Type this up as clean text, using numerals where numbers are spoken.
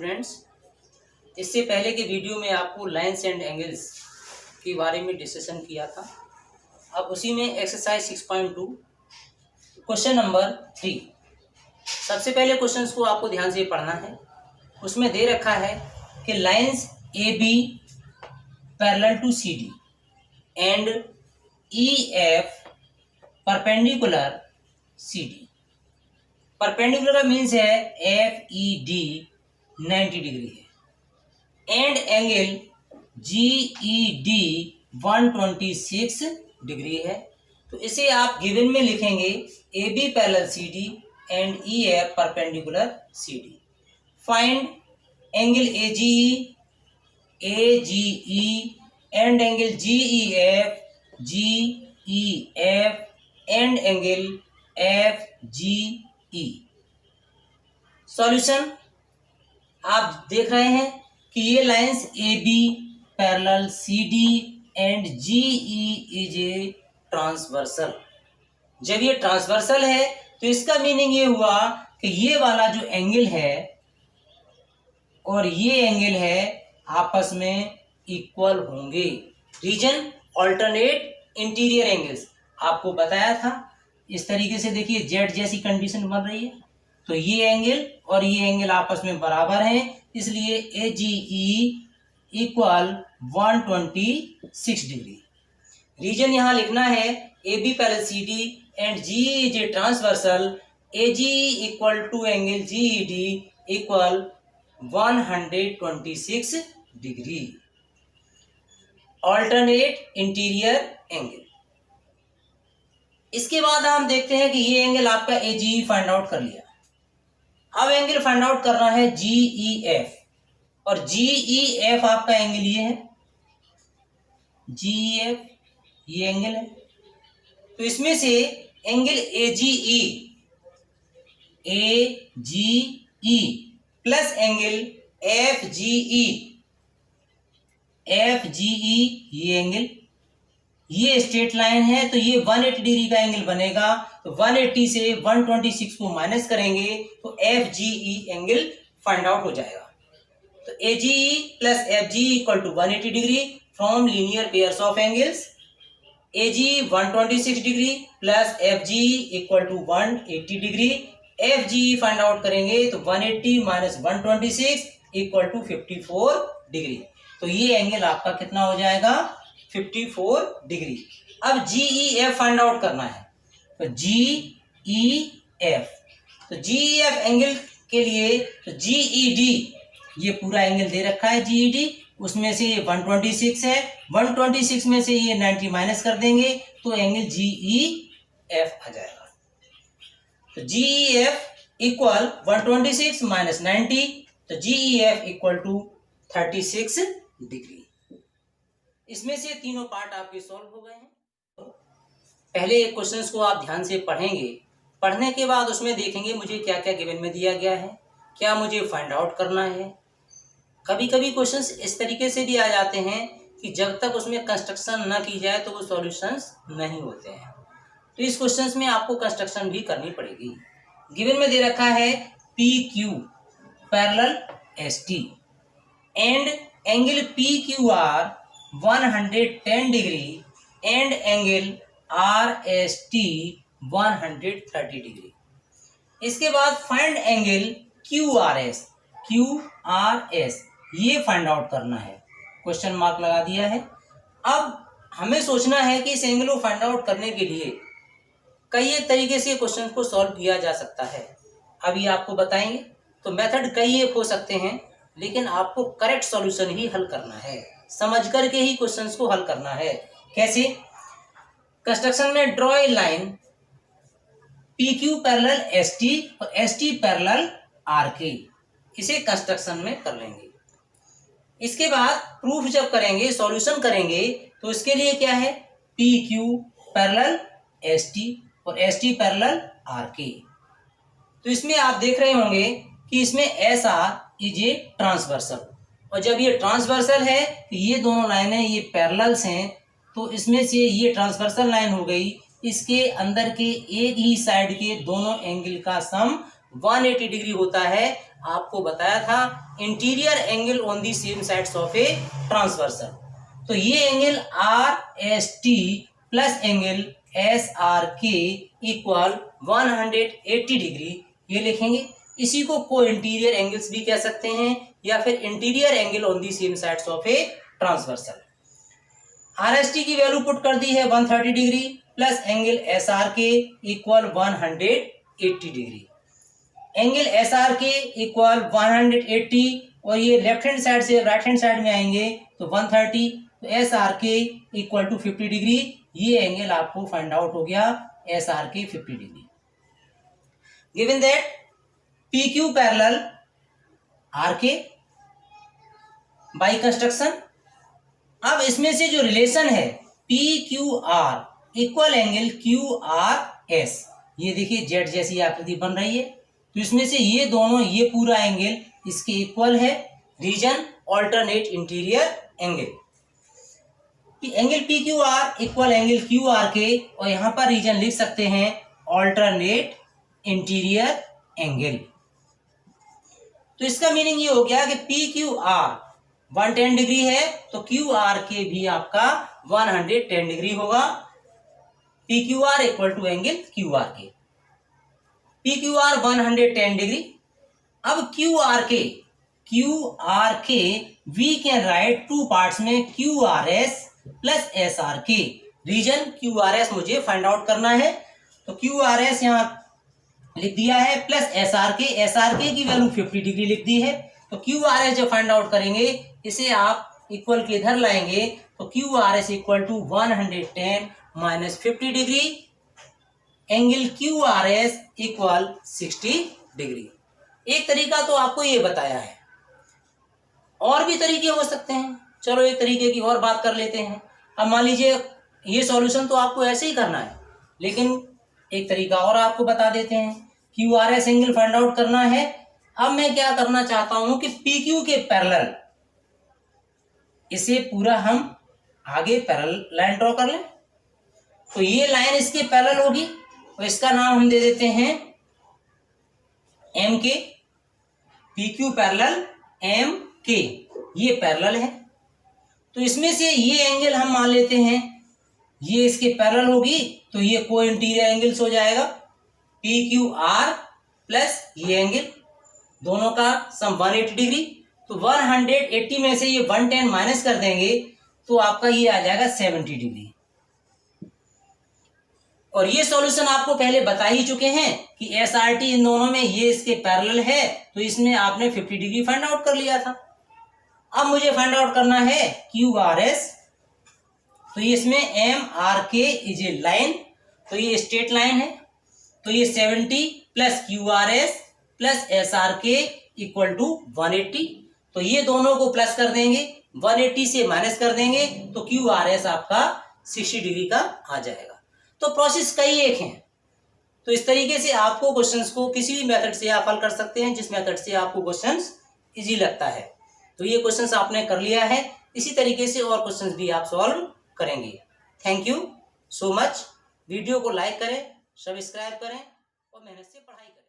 Students, इससे पहले के वीडियो में आपको लाइन्स एंड एंगल्स के बारे में डिस्कशन किया था। अब उसी में एक्सरसाइज 6.2 क्वेश्चन नंबर 3। सबसे पहले क्वेश्चंस को आपको ध्यान से पढ़ना है। उसमें दे रखा है कि lines A B parallel to C D and E F perpendicular C D. Perpendicular का मीन्स है एफ ई डी 90 डिग्री है and angle G E D 126 degree है। तो इसे आप गिवन में लिखेंगे A B parallel C D and E F perpendicular C D. Find angle A G E and angle G E F and angle F G E. Solution आप देख रहे हैं कि ये lines A B parallel C D and G E is a transversal. जब ये transversal है तो इसका मीनिंग ये हुआ कि ये वाला जो एंगल है और ये एंगल है आपस में इक्वल होंगे। रीजन ऑल्टरनेट इंटीरियर एंगल्स आपको बताया था। इस तरीके से देखिए जेड जैसी कंडीशन बन रही है तो ये एंगल और ये एंगल आपस में बराबर हैं, इसलिए A G E equal 126 degree. Reason यहाँ लिखना है A B parallel C D and G is a transversal. A G equal to angle G E D equal 126 degree. Alternate interior angle. इसके बाद हम देखते हैं कि ये एंगल आपका ए जी फाइंड आउट कर लिया। अब एंगल फाइंड आउट करना है जी ई एफ, और जी ई एफ आपका एंगल ये है, जी ई एफ ये एंगल है। तो इसमें से angle A G E plus angle F G E ये एंगल, ये स्ट्रेट लाइन है तो ये 180 डिग्री का एंगल बनेगा। तो 180 से 126 को माइनस करेंगे तो F G E angle find out हो जाएगा। तो A G E plus F G equal to 180 degree from linear pairs of angles. A G 126 degree plus F G equal to 180 degree. F G find out करेंगे तो 180 minus 126 equal to 54 degree. तो ये angle आपका कितना हो जाएगा 54 degree. अब जी E F find out करना है तो जी ई एफ, तो जी ई एफ एंगल के लिए तो जी ई डी ये पूरा एंगल दे रखा है जी ई डी, उसमें से ये 126 है, 126 में से ये 90 माइनस कर देंगे तो एंगल जी ई एफ आ जाएगा। तो G E F equal 126 minus 90, तो G E F equal to 36 degree. इसमें से तीनों पार्ट आपके सॉल्व हो गए हैं। पहले क्वेश्चंस को आप ध्यान से पढ़ेंगे, पढ़ने के बाद उसमें देखेंगे मुझे क्या क्या गिवन में दिया गया है, क्या मुझे फाइंड आउट करना है। कभी कभी क्वेश्चंस इस तरीके से भी आ जाते हैं कि जब तक उसमें कंस्ट्रक्शन न की जाए तो वो सॉल्यूशंस नहीं होते हैं। तो इस क्वेश्चंस में आपको कंस्ट्रक्शन भी करनी पड़ेगी। गिवन में दे रखा है P Q parallel S T and angle P Q R 110 degree and angle are S T 130 degree. इसके बाद find angle Q R S ये फाइंड आउट करना है। क्वेश्चन मार्क लगा दिया है। अब हमें सोचना है कि इस एंगल को फाइंड आउट करने के लिए कई एक तरीके से क्वेश्चन को सॉल्व किया जा सकता है। अभी आपको बताएंगे। तो मेथड कई एक हो सकते हैं, लेकिन आपको करेक्ट सॉल्यूशन ही हल करना है, समझ करके ही क्वेश्चंस को हल करना है। कैसे? कंस्ट्रक्शन में draw a line P Q parallel S T और S T parallel R K, इसे कंस्ट्रक्शन में कर लेंगे। इसके बाद प्रूफ जब करेंगे, सॉल्यूशन करेंगे, तो इसके लिए क्या है P Q parallel S T और एस टी पैरेलल आर के। तो इसमें आप देख रहे होंगे कि इसमें S R is a transversal, और जब ये ट्रांसवर्सल है तो ये दोनों लाइनें ये पैरेलल्स हैं, तो इसमें से ये ट्रांसवर्सल लाइन हो गई। इसके अंदर के एक ही साइड के दोनों एंगल का सम 180 डिग्री होता है। आपको बताया था interior angle on the same sides of a transversal. तो ये angle are S T plus angle S R K equal 180 degree, ये लिखेंगे। इसी को को इंटीरियर एंगल्स भी कह सकते हैं या फिर interior angle on the same sides of a transversal. R S T की वैल्यू पुट कर दी है 130 degree plus angle S R K equal 180 degree. Angle S R K equal 180 और ये लेफ्ट हैंड साइड से राइट हैंड साइड में आएंगे तो 130, तो S R K equal to 50 degree. ये एंगल आपको फाइंड आउट हो गया S R K 50 degree. Given that P Q parallel R K by construction. अब इसमें से जो रिलेशन है P Q R equal angle Q R S, ये देखिए जेड जैसी आकृति बन रही है, तो इसमें से ये दोनों, ये पूरा एंगल इसके इक्वल है। Reason alternate interior angle, angle P Q R equal angle Q R K, और यहां पर रीजन लिख सकते हैं ऑल्टरनेट इंटीरियर एंगल। तो इसका मीनिंग ये हो गया कि पी क्यू आर 110 डिग्री है तो क्यू आर के भी आपका 110 डिग्री होगा। P Q R equal to angle Q R K, P Q R 110 degree. अब Q R K we can write two parts में Q R S plus S R K. Reason Q R S मुझे find out करना है, तो Q R S यहाँ लिख दिया है प्लस एस आर के की वैल्यू 50 डिग्री लिख दी है। तो क्यू आर एस जो फाइंड आउट करेंगे इसे आप इक्वल के इधर लाएंगे तो Q R S equal to 110 minus 50 degree, angle Q R S equal 60 degree. एक तरीका तो आपको ये बताया है, और भी तरीके हो सकते हैं। चलो एक तरीके की और बात कर लेते हैं। अब मान लीजिए ये सॉल्यूशन तो आपको ऐसे ही करना है, लेकिन एक तरीका और आपको बता देते हैं। Q R S angle find out करना है। अब मैं क्या करना चाहता हूं कि पी क्यू के पैरेलल इसे पूरा हम आगे पैरेलल लाइन ड्रॉ कर लें। तो ये लाइन इसके पैरेलल होगी और इसका नाम हम दे देते हैं एम के। पी क्यू पैरेलल एम के, ये पैरेलल है। तो इसमें से ये एंगल हम मान लेते हैं ये इसके पैरेलल होगी, तो ये को इंटीरियर एंगल्स हो जाएगा। पी क्यू आर प्लस ये एंगल, दोनों का सम 180 डिग्री। तो 180 में से ये 110 माइनस कर देंगे तो आपका ये आ जाएगा 70 डिग्री। और ये सॉल्यूशन आपको पहले बता ही चुके हैं कि एस आर टी इन दोनों में ये इसके पैरेलल है, तो इसमें आपने 50 डिग्री फाइंड आउट कर लिया था। अब मुझे फाइंड आउट करना है क्यू आर एस। तो ये इसमें एम आर के इज ए लाइन, तो ये स्ट्रेट लाइन है। तो ये 70 plus Q R S plus S R K equal to 180। तो ये दोनों को प्लस कर देंगे, 180 से माइनस कर देंगे तो क्यू आर एस आपका 60 डिग्री का आ जाएगा। तो प्रोसेस कई एक हैं। तो इस तरीके से आपको क्वेश्चंस को किसी भी मेथड से आप हल कर सकते हैं जिस मेथड से आपको क्वेश्चंस इजी लगता है। तो ये क्वेश्चंस आपने कर लिया है, इसी तरीके से और क्वेश्चंस भी आप सॉल्व करेंगे। Thank you so much. Video को लाइक करें, सब्सक्राइब करें और मेहनत से पढ़ाई करें।